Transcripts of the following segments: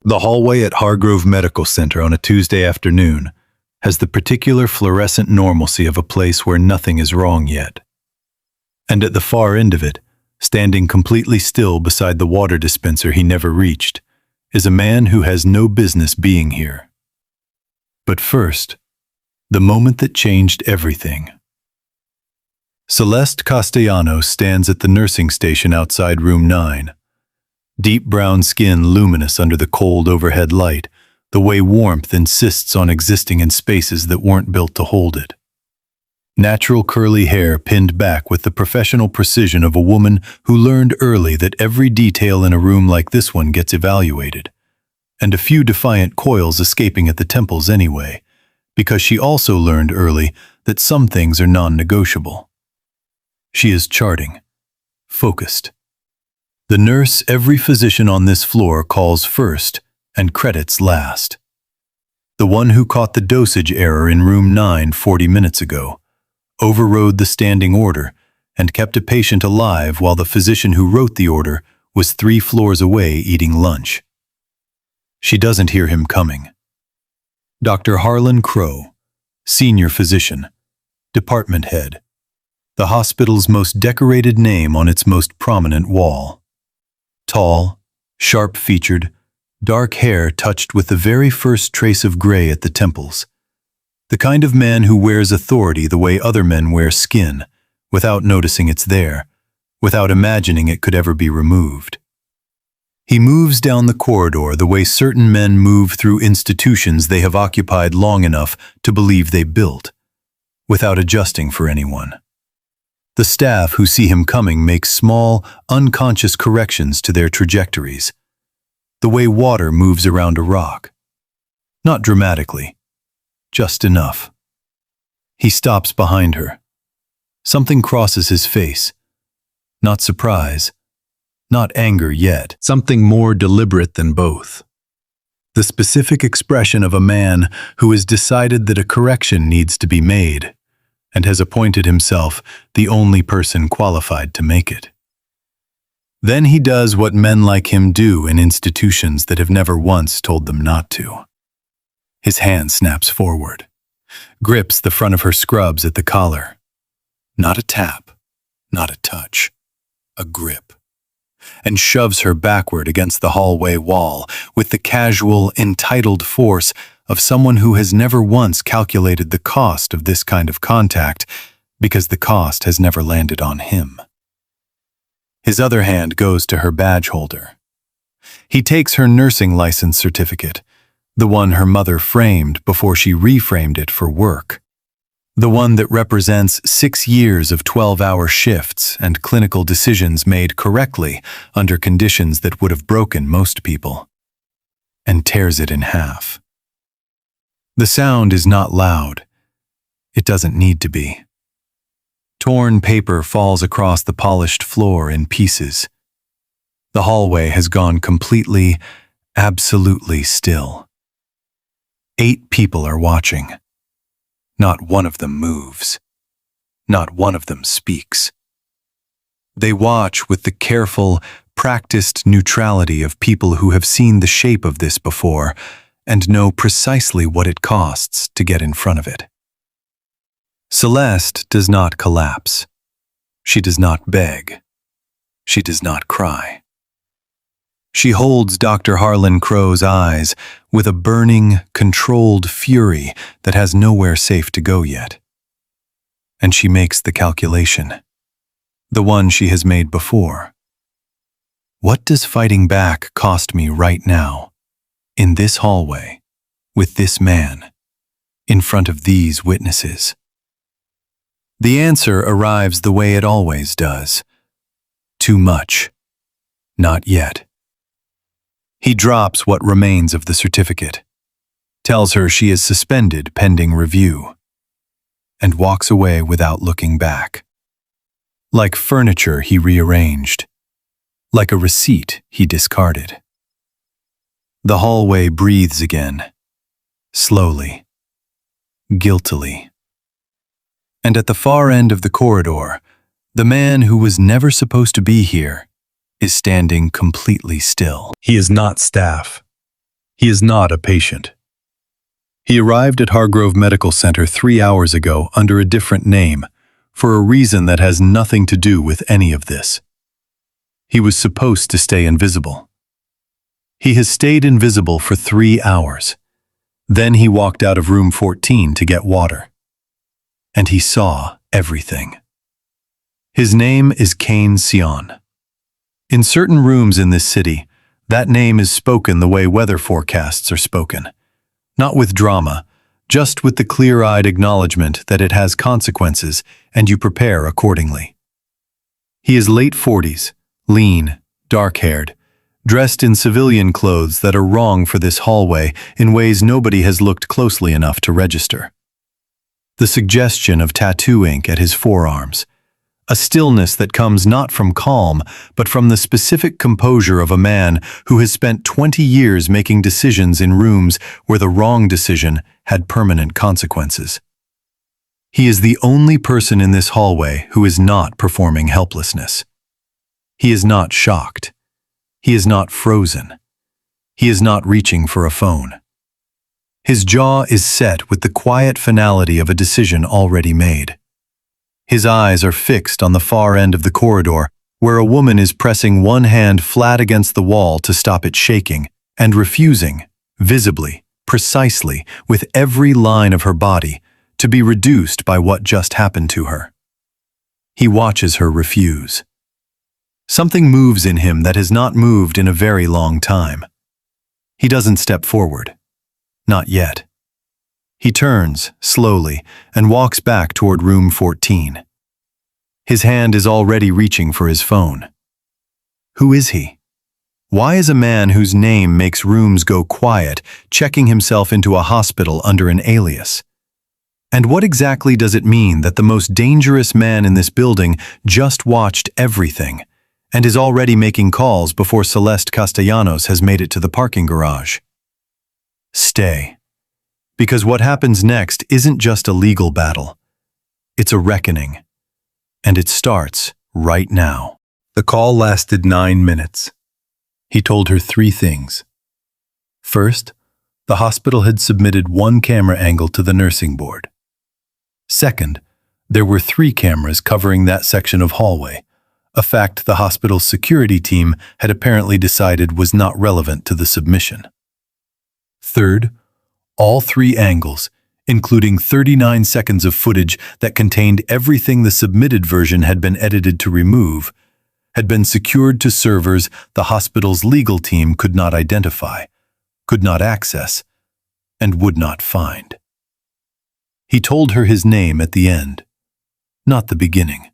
The hallway at Hargrove Medical Center on a Tuesday afternoon has the particular fluorescent normalcy of a place where nothing is wrong yet. And at the far end of it, standing completely still beside the water dispenser he never reached, is a man who has no business being here. But first, the moment that changed everything. Celeste Castellanos stands at the nursing station outside room 9. Deep brown skin luminous under the cold overhead light, the way warmth insists on existing in spaces that weren't built to hold it. Natural curly hair pinned back with the professional precision of a woman who learned early that every detail in a room like this one gets evaluated, and a few defiant coils escaping at the temples anyway, because she also learned early that some things are non-negotiable. She is charting, focused. The nurse every physician on this floor calls first and credits last. The one who caught the dosage error in room 9 40 minutes ago overrode the standing order and kept a patient alive while the physician who wrote the order was 3 floors away eating lunch. She doesn't hear him coming. Dr. Harlan Crowe, senior physician, department head, the hospital's most decorated name on its most prominent wall. Tall, sharp-featured, dark hair touched with the very first trace of gray at the temples. The kind of man who wears authority the way other men wear skin, without noticing it's there, without imagining it could ever be removed. He moves down the corridor the way certain men move through institutions they have occupied long enough to believe they built, without adjusting for anyone. The staff who see him coming make small, unconscious corrections to their trajectories, the way water moves around a rock. Not dramatically, just enough. He stops behind her. Something crosses his face. Not surprise, not anger yet. Something more deliberate than both. The specific expression of a man who has decided that a correction needs to be made and has appointed himself the only person qualified to make it. Then he does what men like him do in institutions that have never once told them not to. His hand snaps forward, grips the front of her scrubs at the collar. Not a tap, not a touch, a grip, and shoves her backward against the hallway wall with the casual, entitled force of someone who has never once calculated the cost of this kind of contact because the cost has never landed on him. His other hand goes to her badge holder. He takes her nursing license certificate, the one her mother framed before she reframed it for work. The one that represents 6 years of 12-hour shifts and clinical decisions made correctly under conditions that would have broken most people, and tears it in half. The sound is not loud. It doesn't need to be. Torn paper falls across the polished floor in pieces. The hallway has gone completely, absolutely still. 8 people are watching. Not one of them moves. Not one of them speaks. They watch with the careful, practiced neutrality of people who have seen the shape of this before and know precisely what it costs to get in front of it. Celeste does not collapse. She does not beg. She does not cry. She holds Dr. Harlan Crowe's eyes with a burning, controlled fury that has nowhere safe to go yet. And she makes the calculation, the one she has made before. What does fighting back cost me right now, in this hallway, with this man, in front of these witnesses? The answer arrives the way it always does. Too much. Not yet. He drops what remains of the certificate, tells her she is suspended pending review, and walks away without looking back. Like furniture he rearranged, like a receipt he discarded. The hallway breathes again, slowly, guiltily. And at the far end of the corridor, the man who was never supposed to be here is standing completely still. He is not staff. He is not a patient. He arrived at Hargrove Medical Center 3 hours ago under a different name, for a reason that has nothing to do with any of this. He was supposed to stay invisible. He has stayed invisible for 3 hours. Then he walked out of room 14 to get water. And he saw everything. His name is Kane Sion. In certain rooms in this city, that name is spoken the way weather forecasts are spoken. Not with drama, just with the clear-eyed acknowledgement that it has consequences and you prepare accordingly. He is late 40s, lean, dark-haired, dressed in civilian clothes that are wrong for this hallway in ways nobody has looked closely enough to register. The suggestion of tattoo ink at his forearms, a stillness that comes not from calm, but from the specific composure of a man who has spent 20 years making decisions in rooms where the wrong decision had permanent consequences. He is the only person in this hallway who is not performing helplessness. He is not shocked. He is not frozen. He is not reaching for a phone. His jaw is set with the quiet finality of a decision already made. His eyes are fixed on the far end of the corridor, where a woman is pressing one hand flat against the wall to stop it shaking, and refusing, visibly, precisely, with every line of her body, to be reduced by what just happened to her. He watches her refuse. Something moves in him that has not moved in a very long time. He doesn't step forward. Not yet. He turns, slowly, and walks back toward room 14. His hand is already reaching for his phone. Who is he? Why is a man whose name makes rooms go quiet checking himself into a hospital under an alias? And what exactly does it mean that the most dangerous man in this building just watched everything and is already making calls before Celeste Castellanos has made it to the parking garage? Stay. Because what happens next isn't just a legal battle. It's a reckoning. And it starts right now. The call lasted 9 minutes. He told her 3 things. First, the hospital had submitted 1 camera angle to the nursing board. Second, there were 3 cameras covering that section of hallway, a fact the hospital's security team had apparently decided was not relevant to the submission. Third, all 3 angles, including 39 seconds of footage that contained everything the submitted version had been edited to remove, had been secured to servers the hospital's legal team could not identify, could not access, and would not find. He told her his name at the end, not the beginning.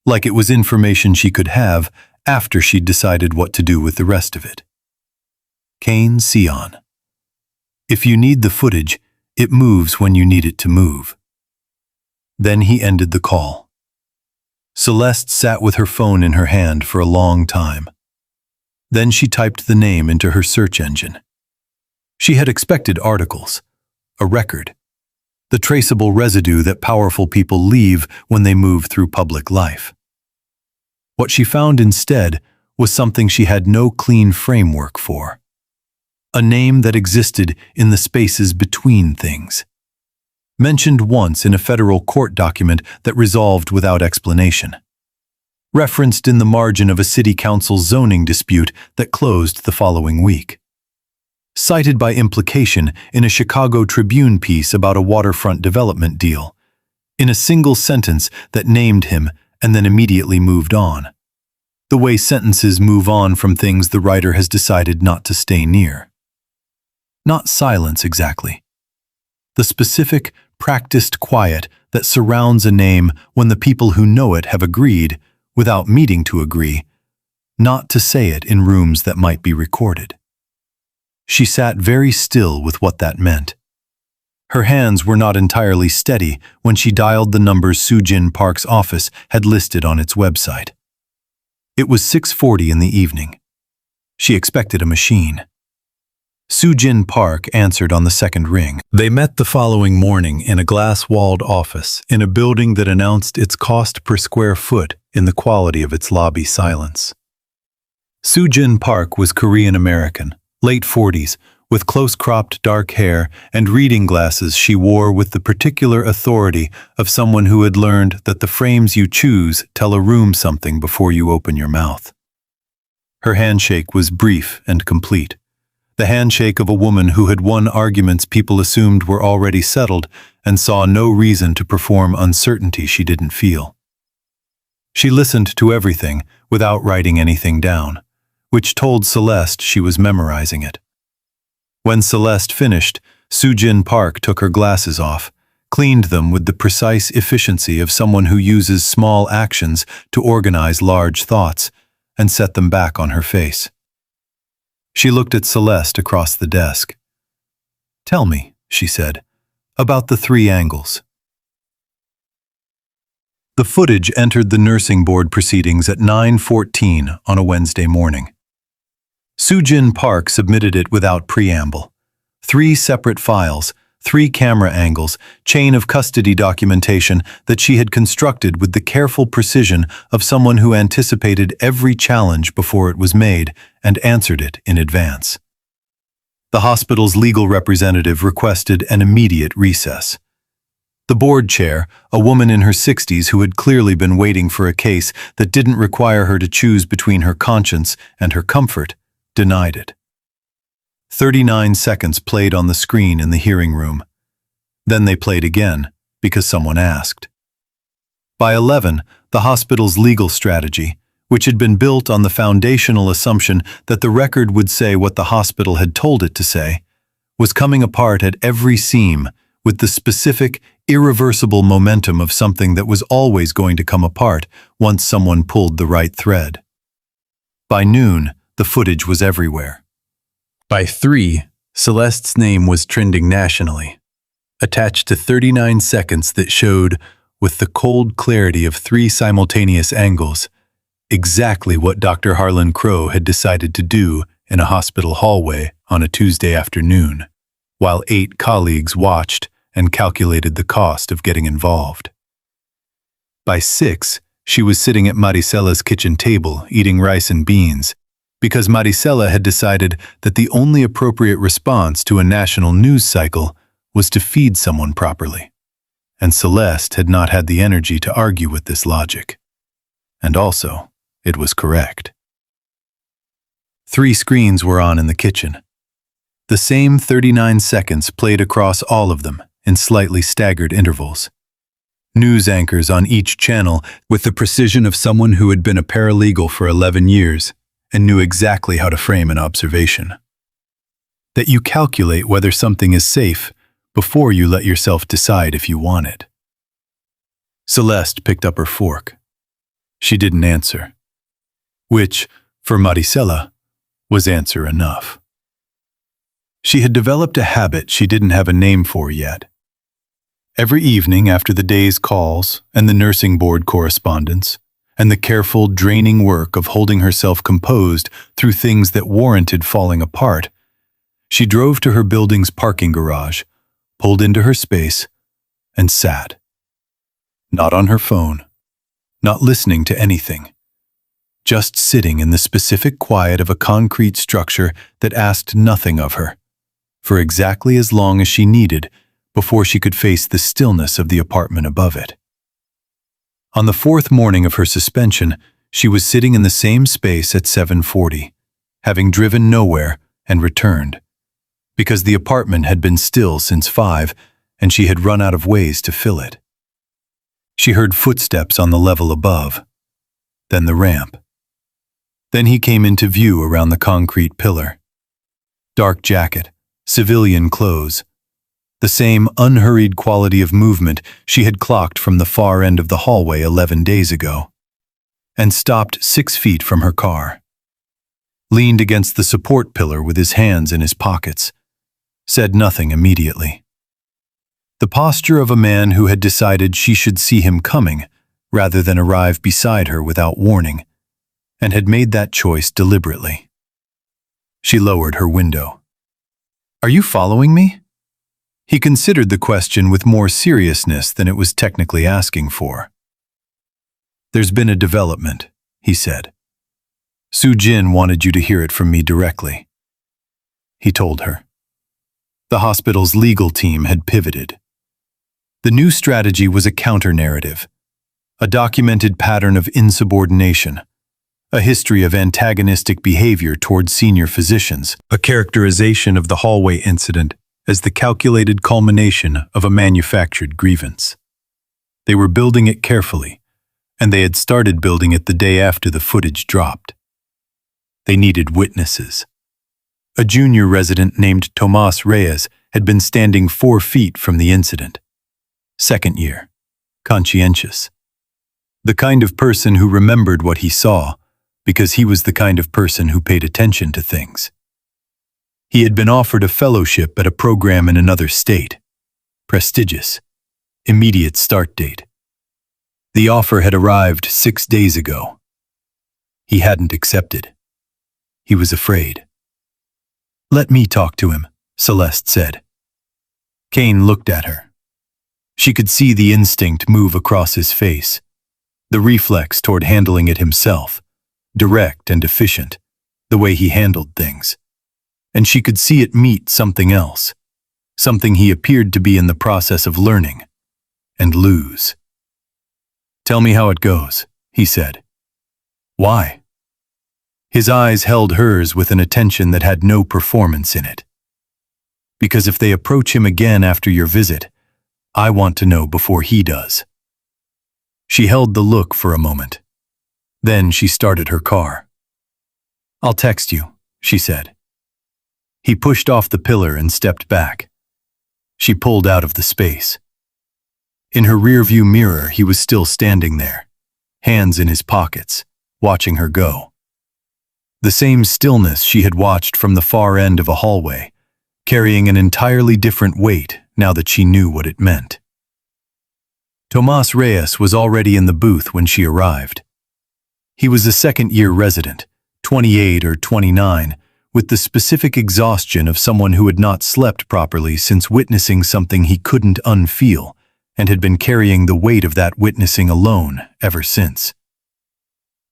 Like it was information she could have after she'd decided what to do with the rest of it. Kane Sion. If you need the footage, it moves when you need it to move. Then he ended the call. Celeste sat with her phone in her hand for a long time. Then she typed the name into her search engine. She had expected articles, a record, the traceable residue that powerful people leave when they move through public life. What she found instead was something she had no clean framework for. A name that existed in the spaces between things. Mentioned once in a federal court document that resolved without explanation. Referenced in the margin of a city council zoning dispute that closed the following week. Cited by implication in a Chicago Tribune piece about a waterfront development deal. In a single sentence that named him and then immediately moved on. The way sentences move on from things the writer has decided not to stay near. Not silence exactly. The specific, practiced quiet that surrounds a name when the people who know it have agreed, without meeting to agree, not to say it in rooms that might be recorded. She sat very still with what that meant. Her hands were not entirely steady when she dialed the numbers Soo-Jin Park's office had listed on its website. It was 6:40 in the evening. She expected a machine. Soo-Jin Park answered on the second ring. They met the following morning in a glass-walled office in a building that announced its cost per square foot in the quality of its lobby silence. Soo-Jin Park was Korean-American, late 40s, with close-cropped dark hair and reading glasses she wore with the particular authority of someone who had learned that the frames you choose tell a room something before you open your mouth. Her handshake was brief and complete, the handshake of a woman who had won arguments people assumed were already settled and saw no reason to perform uncertainty she didn't feel. She listened to everything without writing anything down, which told Celeste she was memorizing it. When Celeste finished, Soo-Jin Park took her glasses off, cleaned them with the precise efficiency of someone who uses small actions to organize large thoughts, and set them back on her face. She looked at Celeste across the desk. "Tell me," she said, "about the 3 angles." The footage entered the nursing board proceedings at 9:14 on a Wednesday morning. Soo-Jin Park submitted it without preamble. 3 separate files, 3 camera angles, chain of custody documentation that she had constructed with the careful precision of someone who anticipated every challenge before it was made and answered it in advance. The hospital's legal representative requested an immediate recess. The board chair, a woman in her 60s who had clearly been waiting for a case that didn't require her to choose between her conscience and her comfort, denied it. 39 seconds played on the screen in the hearing room. Then they played again, because someone asked. By 11, the hospital's legal strategy, which had been built on the foundational assumption that the record would say what the hospital had told it to say, was coming apart at every seam with the specific, irreversible momentum of something that was always going to come apart once someone pulled the right thread. By noon, the footage was everywhere. By 3, Celeste's name was trending nationally, attached to 39 seconds that showed, with the cold clarity of 3 simultaneous angles, exactly what Dr. Harlan Crowe had decided to do in a hospital hallway on a Tuesday afternoon, while 8 colleagues watched and calculated the cost of getting involved. By 6, she was sitting at Maricela's kitchen table eating rice and beans, because Maricela had decided that the only appropriate response to a national news cycle was to feed someone properly, and Celeste had not had the energy to argue with this logic. And also, it was correct. 3 screens were on in the kitchen. The same 39 seconds played across all of them in slightly staggered intervals. News anchors on each channel with the precision of someone who had been a paralegal for 11 years and knew exactly how to frame an observation. That you calculate whether something is safe before you let yourself decide if you want it. Celeste picked up her fork. She didn't answer, which, for Maricela, was answer enough. She had developed a habit she didn't have a name for yet. Every evening after the day's calls and the nursing board correspondence, and the careful, draining work of holding herself composed through things that warranted falling apart, she drove to her building's parking garage, pulled into her space, and sat. Not on her phone, not listening to anything, just sitting in the specific quiet of a concrete structure that asked nothing of her, for exactly as long as she needed before she could face the stillness of the apartment above it. On the 4th morning of her suspension, she was sitting in the same space at 7:40, having driven nowhere and returned, because the apartment had been still since 5 and she had run out of ways to fill it. She heard footsteps on the level above, then the ramp. Then he came into view around the concrete pillar. Dark jacket, civilian clothes, the same unhurried quality of movement she had clocked from the far end of the hallway 11 days ago, and stopped 6 feet from her car. Leaned against the support pillar with his hands in his pockets, said nothing immediately. The posture of a man who had decided she should see him coming rather than arrive beside her without warning, and had made that choice deliberately. She lowered her window. "Are you following me?" He considered the question with more seriousness than it was technically asking for. "There's been a development," he said. "Soo-Jin wanted you to hear it from me directly." He told her. The hospital's legal team had pivoted. The new strategy was a counter-narrative, a documented pattern of insubordination, a history of antagonistic behavior toward senior physicians, a characterization of the hallway incident as the calculated culmination of a manufactured grievance. They were building it carefully, and they had started building it the day after the footage dropped. They needed witnesses. A junior resident named Tomas Reyes had been standing 4 feet from the incident. Second year. Conscientious. The kind of person who remembered what he saw, because he was the kind of person who paid attention to things. He had been offered a fellowship at a program in another state. Prestigious. Immediate start date. The offer had arrived 6 days ago. He hadn't accepted. He was afraid. "Let me talk to him," Celeste said. Kane looked at her. She could see the instinct move across his face, the reflex toward handling it himself, direct and efficient, the way he handled things. And she could see it meet something else, something he appeared to be in the process of learning, and lose. "Tell me how it goes," he said. "Why?" His eyes held hers with an attention that had no performance in it. "Because if they approach him again after your visit, I want to know before he does." She held the look for a moment. Then she started her car. "I'll text you," she said. He pushed off the pillar and stepped back. She pulled out of the space. In her rearview mirror, he was still standing there, hands in his pockets, watching her go. The same stillness she had watched from the far end of a hallway, carrying an entirely different weight now that she knew what it meant. Tomas Reyes was already in the booth when she arrived. He was a second-year resident, 28 or 29, with the specific exhaustion of someone who had not slept properly since witnessing something he couldn't unfeel, and had been carrying the weight of that witnessing alone ever since.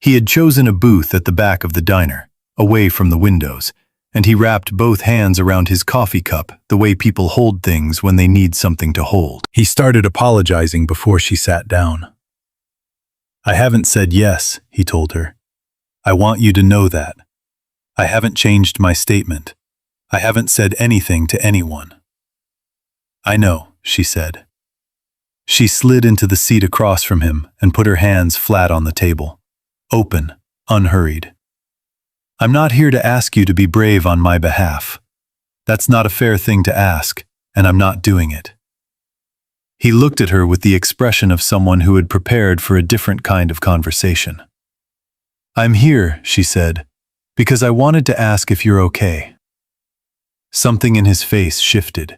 He had chosen a booth at the back of the diner, away from the windows, and he wrapped both hands around his coffee cup the way people hold things when they need something to hold. He started apologizing before she sat down. "I haven't said yes," he told her. "I want you to know that. I haven't changed my statement. I haven't said anything to anyone." "I know," she said. She slid into the seat across from him and put her hands flat on the table. Open, unhurried. "I'm not here to ask you to be brave on my behalf. That's not a fair thing to ask, and I'm not doing it." He looked at her with the expression of someone who had prepared for a different kind of conversation. "I'm here," she said, "because I wanted to ask if you're okay." Something in his face shifted.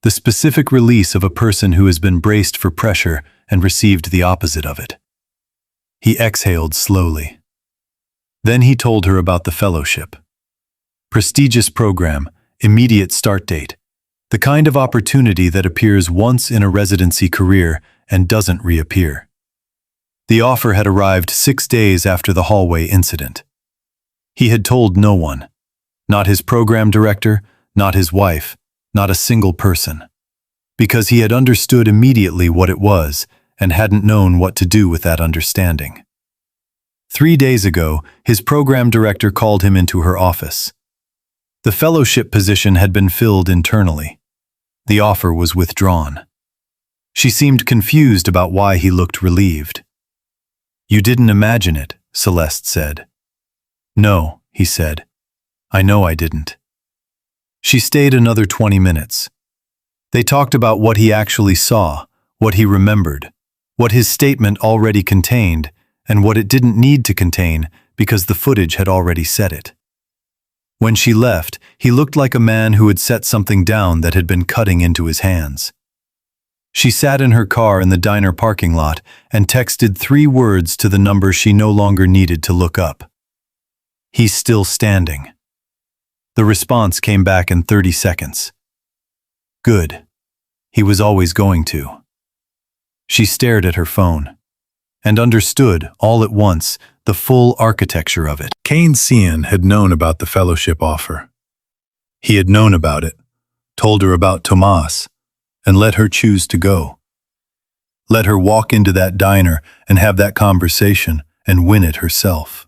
The specific release of a person who has been braced for pressure and received the opposite of it. He exhaled slowly. Then he told her about the fellowship. Prestigious program, immediate start date, the kind of opportunity that appears once in a residency career and doesn't reappear. The offer had arrived 6 days after the hallway incident. He had told no one, not his program director, not his wife, not a single person, because he had understood immediately what it was and hadn't known what to do with that understanding. 3 days ago, his program director called him into her office. The fellowship position had been filled internally. The offer was withdrawn. She seemed confused about why he looked relieved. "You didn't imagine it," Celeste said. "No," he said. "I know I didn't." She stayed another 20 minutes. They talked about what he actually saw, what he remembered, what his statement already contained, and what it didn't need to contain because the footage had already said it. When she left, he looked like a man who had set something down that had been cutting into his hands. She sat in her car in the diner parking lot and texted 3 words to the number she no longer needed to look up. "He's still standing." The response came back in 30 seconds. Good. He was always going to. She stared at her phone and understood, all at once, the full architecture of it. Kane Cian had known about the fellowship offer. He had known about it, told her about Tomas, and let her choose to go. Let her walk into that diner and have that conversation and win it herself.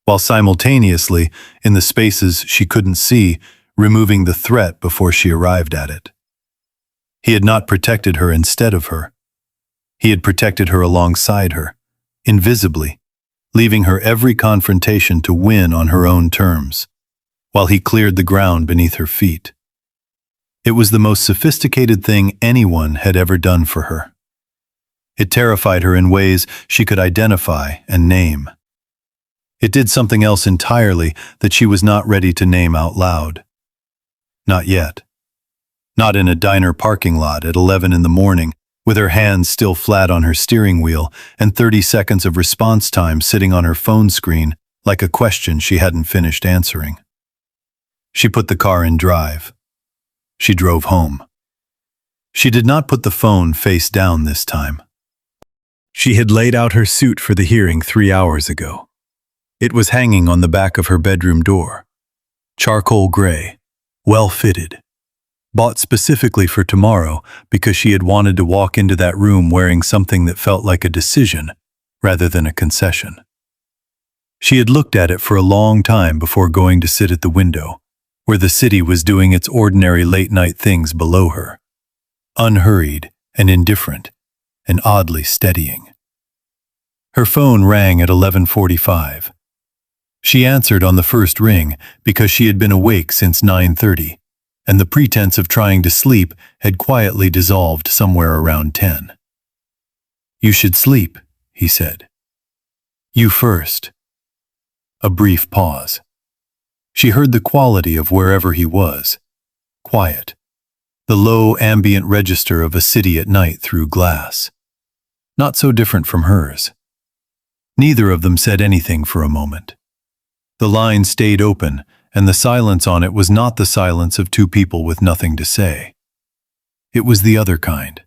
While simultaneously, in the spaces she couldn't see, removing the threat before she arrived at it. He had not protected her instead of her. He had protected her alongside her, invisibly, leaving her every confrontation to win on her own terms, while he cleared the ground beneath her feet. It was the most sophisticated thing anyone had ever done for her. It terrified her in ways she could identify and name. It did something else entirely that she was not ready to name out loud. Not yet. Not in a diner parking lot at 11 in the morning, with her hands still flat on her steering wheel and 30 seconds of response time sitting on her phone screen like a question she hadn't finished answering. She put the car in drive. She drove home. She did not put the phone face down this time. She had laid out her suit for the hearing 3 hours ago. It was hanging on the back of her bedroom door. Charcoal gray, well-fitted. Bought specifically for tomorrow because she had wanted to walk into that room wearing something that felt like a decision rather than a concession. She had looked at it for a long time before going to sit at the window, where the city was doing its ordinary late-night things below her, unhurried and indifferent and oddly steadying. Her phone rang at 11:45. She answered on the first ring because she had been awake since 9:30, and the pretense of trying to sleep had quietly dissolved somewhere around 10. "You should sleep," he said. "You first." A brief pause. She heard the quality of wherever he was. Quiet. The low ambient register of a city at night through glass. Not so different from hers. Neither of them said anything for a moment. The line stayed open, and the silence on it was not the silence of two people with nothing to say. It was the other kind.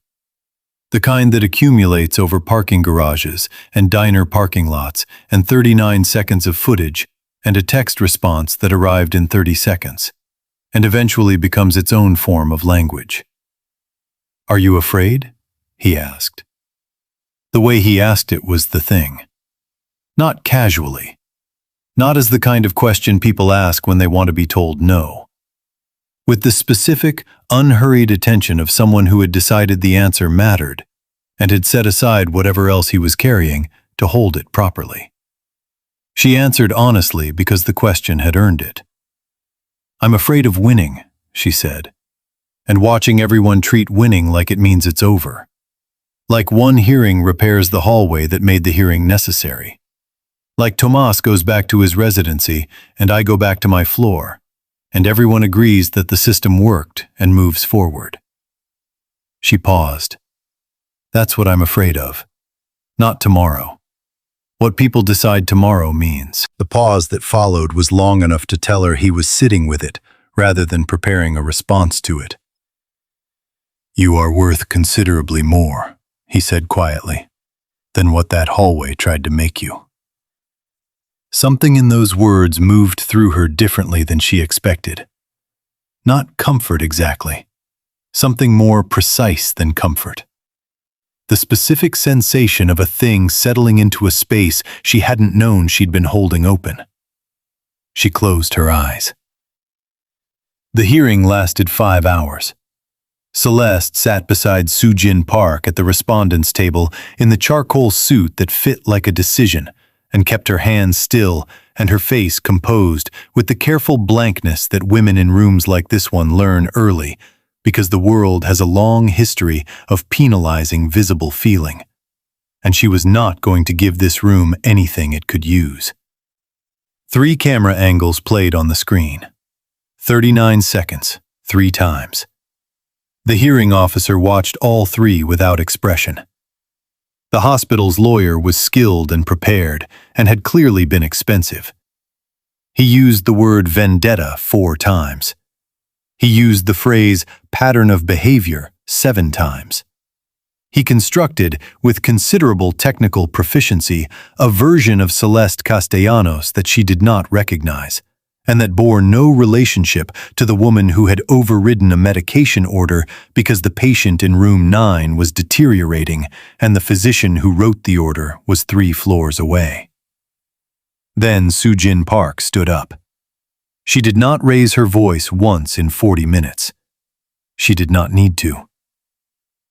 The kind that accumulates over parking garages and diner parking lots and 39 seconds of footage and a text response that arrived in 30 seconds, and eventually becomes its own form of language. "Are you afraid?" he asked. The way he asked it was the thing. Not casually. Not as the kind of question people ask when they want to be told no. With the specific, unhurried attention of someone who had decided the answer mattered and had set aside whatever else he was carrying to hold it properly. She answered honestly because the question had earned it. "I'm afraid of winning," she said, "and watching everyone treat winning like it means it's over. Like one hearing repairs the hallway that made the hearing necessary. Like Tomas goes back to his residency and I go back to my floor, and everyone agrees that the system worked and moves forward." She paused. "That's what I'm afraid of. Not tomorrow. What people decide tomorrow means." The pause that followed was long enough to tell her he was sitting with it rather than preparing a response to it. "You are worth considerably more," he said quietly, "than what that hallway tried to make you." Something in those words moved through her differently than she expected. Not comfort exactly. Something more precise than comfort. The specific sensation of a thing settling into a space she hadn't known she'd been holding open. She closed her eyes. The hearing lasted 5 hours. Celeste sat beside Soo-Jin Park at the respondents' table in the charcoal suit that fit like a decision and kept her hands still and her face composed with the careful blankness that women in rooms like this one learn early, because the world has a long history of penalizing visible feeling, and she was not going to give this room anything it could use. 3 camera angles played on the screen. 39 seconds, 3 times. The hearing officer watched all 3 without expression. The hospital's lawyer was skilled and prepared and had clearly been expensive. He used the word vendetta 4 times. He used the phrase pattern of behavior 7 times. He constructed, with considerable technical proficiency, a version of Celeste Castellanos that she did not recognize, and that bore no relationship to the woman who had overridden a medication order because the patient in room 9 was deteriorating and the physician who wrote the order was 3 floors away. Then Soo-Jin Park stood up. She did not raise her voice once in 40 minutes. She did not need to.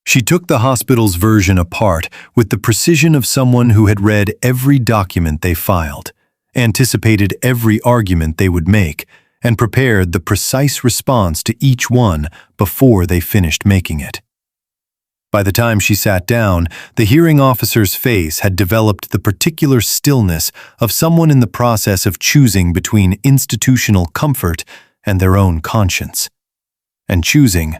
She took the hospital's version apart with the precision of someone who had read every document they filed, anticipated every argument they would make, and prepared the precise response to each one before they finished making it. By the time she sat down, the hearing officer's face had developed the particular stillness of someone in the process of choosing between institutional comfort and their own conscience, and choosing,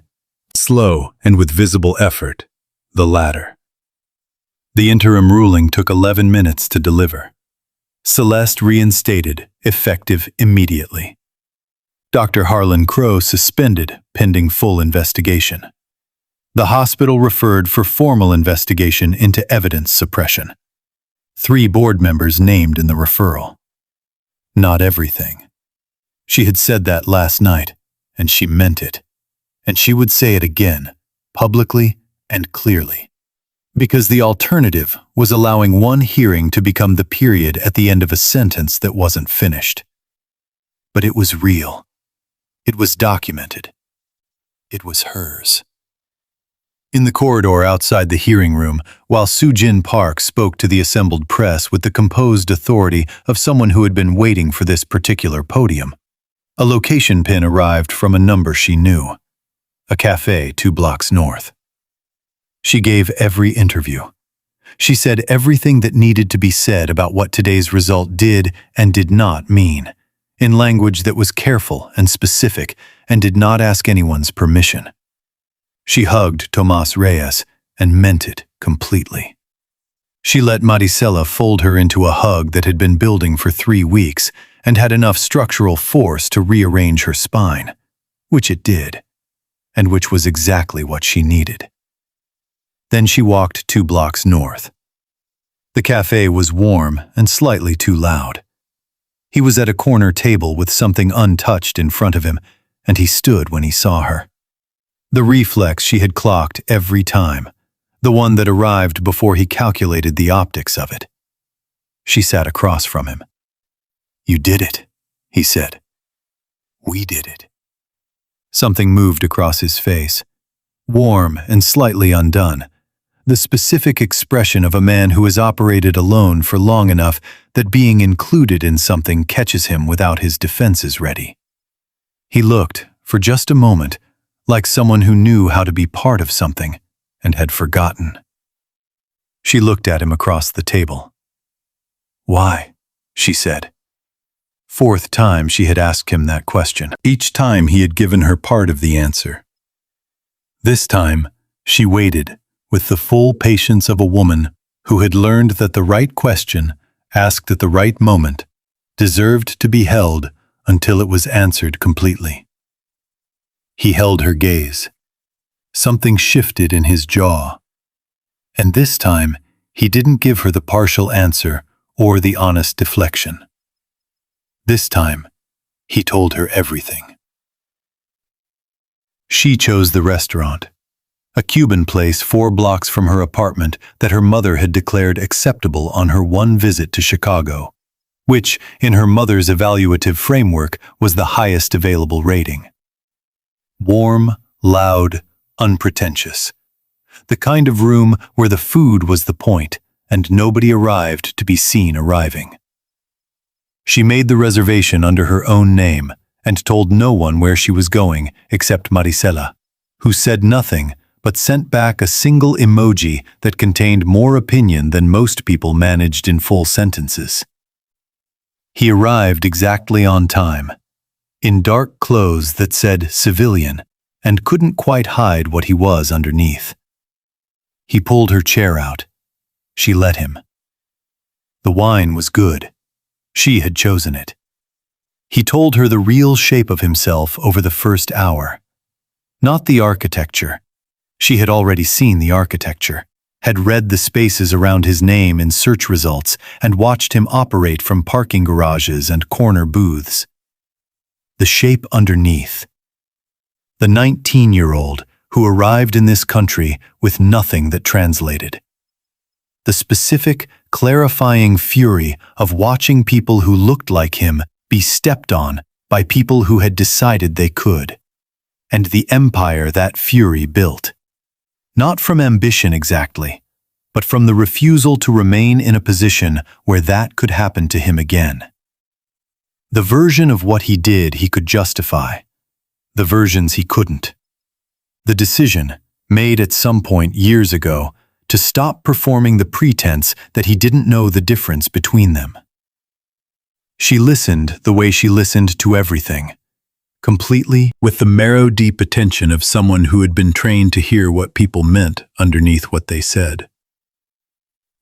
slow and with visible effort, the latter. The interim ruling took 11 minutes to deliver. Celeste reinstated, effective immediately. Dr. Harlan Crowe suspended, pending full investigation. The hospital referred for formal investigation into evidence suppression. 3 board members named in the referral. Not everything. She had said that last night, and she meant it. And she would say it again, publicly and clearly. Because the alternative was allowing one hearing to become the period at the end of a sentence that wasn't finished. But it was real. It was documented. It was hers. In the corridor outside the hearing room, while Soo-Jin Park spoke to the assembled press with the composed authority of someone who had been waiting for this particular podium, a location pin arrived from a number she knew. A cafe 2 blocks north. She gave every interview. She said everything that needed to be said about what today's result did and did not mean, in language that was careful and specific and did not ask anyone's permission. She hugged Tomas Reyes and meant it completely. She let Maricela fold her into a hug that had been building for 3 weeks and had enough structural force to rearrange her spine, which it did, and which was exactly what she needed. Then she walked 2 blocks north. The cafe was warm and slightly too loud. He was at a corner table with something untouched in front of him, and he stood when he saw her. The reflex she had clocked every time, the one that arrived before he calculated the optics of it. She sat across from him. "You did it," he said. "We did it." Something moved across his face, warm and slightly undone, the specific expression of a man who has operated alone for long enough that being included in something catches him without his defenses ready. He looked, for just a moment, like someone who knew how to be part of something and had forgotten. She looked at him across the table. "Why?" she said. 4th time she had asked him that question. Each time he had given her part of the answer. This time, she waited with the full patience of a woman who had learned that the right question, asked at the right moment, deserved to be held until it was answered completely. He held her gaze. Something shifted in his jaw. And this time, he didn't give her the partial answer or the honest deflection. This time, he told her everything. She chose the restaurant, a Cuban place 4 blocks from her apartment that her mother had declared acceptable on her one visit to Chicago, which, in her mother's evaluative framework, was the highest available rating. Warm, loud, unpretentious. The kind of room where the food was the point and nobody arrived to be seen arriving. She made the reservation under her own name and told no one where she was going except Maricela, who said nothing but sent back a single emoji that contained more opinion than most people managed in full sentences. He arrived exactly on time, in dark clothes that said civilian and couldn't quite hide what he was underneath. He pulled her chair out. She let him. The wine was good. She had chosen it. He told her the real shape of himself over the first hour. Not the architecture. She had already seen the architecture, had read the spaces around his name in search results, and watched him operate from parking garages and corner booths. the shape underneath. The 19-year-old who arrived in this country with nothing that translated. The specific, clarifying fury of watching people who looked like him be stepped on by people who had decided they could. And the empire that fury built. Not from ambition exactly, but from the refusal to remain in a position where that could happen to him again. The version of what he did he could justify. The versions he couldn't. The decision, made at some point years ago, to stop performing the pretense that he didn't know the difference between them. She listened the way she listened to everything, completely, with the marrow-deep attention of someone who had been trained to hear what people meant underneath what they said.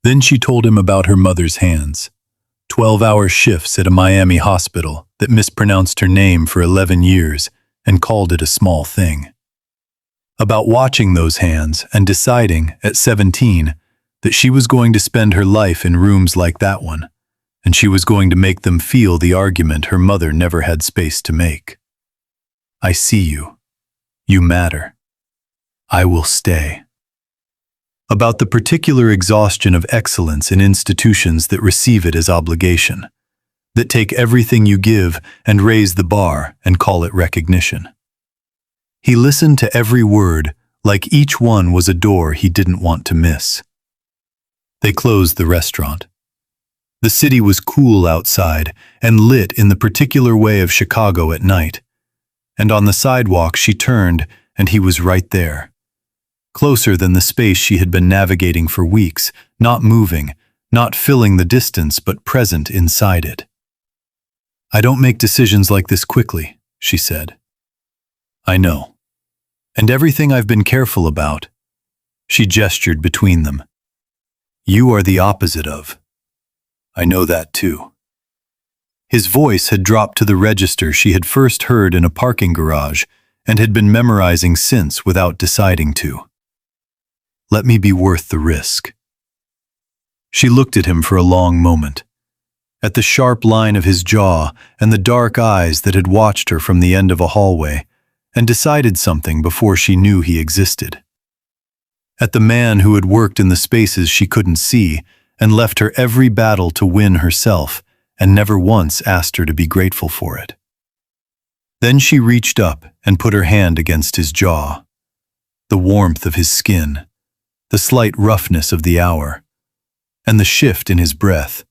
Then she told him about her mother's hands, 12-hour shifts at a Miami hospital that mispronounced her name for 11 years and called it a small thing. About watching those hands and deciding, at 17, that she was going to spend her life in rooms like that one, and she was going to make them feel the argument her mother never had space to make. I see you. You matter. I will stay. About the particular exhaustion of excellence in institutions that receive it as obligation, that take everything you give and raise the bar and call it recognition. He listened to every word, like each one was a door he didn't want to miss. They closed the restaurant. The city was cool outside and lit in the particular way of Chicago at night. And on the sidewalk she turned, and he was right there. Closer than the space she had been navigating for weeks, not moving, not filling the distance, but present inside it. I don't make decisions like this quickly, she said. I know. And everything I've been careful about. She gestured between them. You are the opposite of. I know that too. His voice had dropped to the register she had first heard in a parking garage and had been memorizing since without deciding to. Let me be worth the risk. She looked at him for a long moment, at the sharp line of his jaw and the dark eyes that had watched her from the end of a hallway, and decided something before she knew he existed. At the man who had worked in the spaces she couldn't see and left her every battle to win herself and never once asked her to be grateful for it. Then she reached up and put her hand against his jaw. The warmth of his skin, the slight roughness of the hour, and the shift in his breath,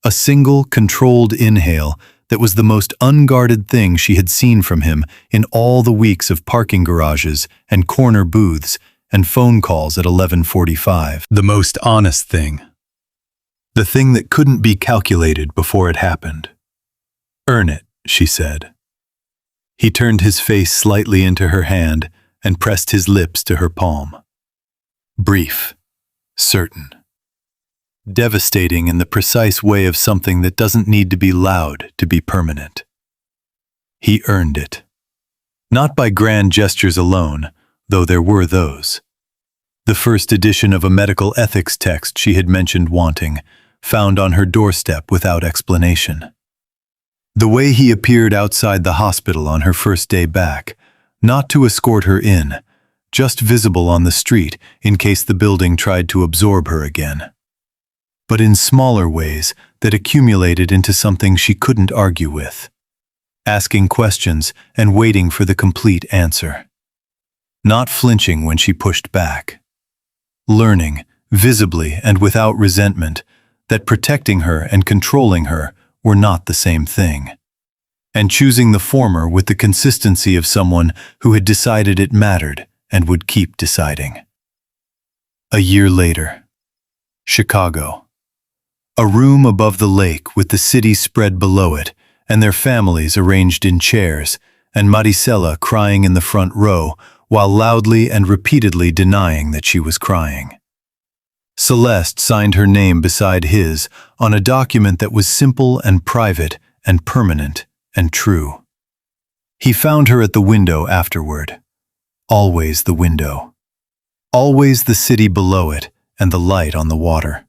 a single controlled inhale that was the most unguarded thing she had seen from him in all the weeks of parking garages and corner booths and phone calls at 11:45. The most honest thing. The thing that couldn't be calculated before it happened. Earn it, she said. He turned his face slightly into her hand and pressed his lips to her palm. Brief, certain. Devastating in the precise way of something that doesn't need to be loud to be permanent. He earned it. Not by grand gestures alone, though there were those. The first edition of a medical ethics text she had mentioned wanting, found on her doorstep without explanation. The way he appeared outside the hospital on her first day back, not to escort her in, just visible on the street in case the building tried to absorb her again. But in smaller ways that accumulated into something she couldn't argue with. Asking questions and waiting for the complete answer. Not flinching when she pushed back. Learning, visibly and without resentment, that protecting her and controlling her were not the same thing. And choosing the former with the consistency of someone who had decided it mattered and would keep deciding. A year later. Chicago. A room above the lake with the city spread below it, and their families arranged in chairs, and Maricela crying in the front row, while loudly and repeatedly denying that she was crying. Celeste signed her name beside his on a document that was simple and private and permanent and true. He found her at the window afterward. Always the window. Always the city below it and the light on the water.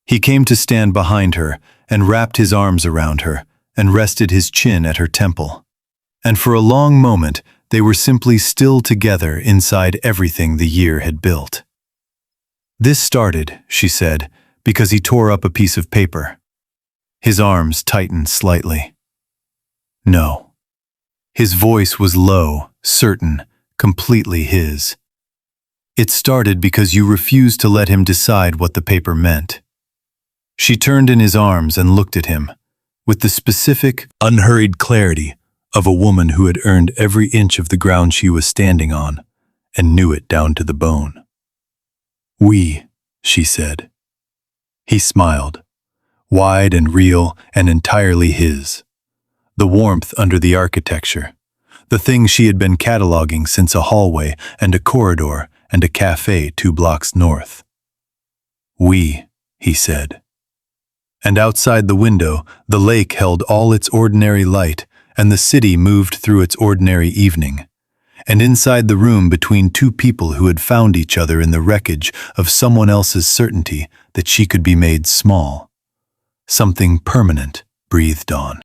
He came to stand behind her and wrapped his arms around her and rested his chin at her temple. And for a long moment, they were simply still together inside everything the year had built. "This started," she said, "because he tore up a piece of paper." His arms tightened slightly. "No." His voice was low, certain, completely his. "It started because you refused to let him decide what the paper meant." She turned in his arms and looked at him, with the specific, unhurried clarity of a woman who had earned every inch of the ground she was standing on and knew it down to the bone. "We," she said. He smiled, wide and real and entirely his. The warmth under the architecture, the things she had been cataloging since a hallway and a corridor and a cafe 2 blocks north. "We," he said. And outside the window, the lake held all its ordinary light, and the city moved through its ordinary evening. And inside the room between two people who had found each other in the wreckage of someone else's certainty that she could be made small, something permanent breathed on.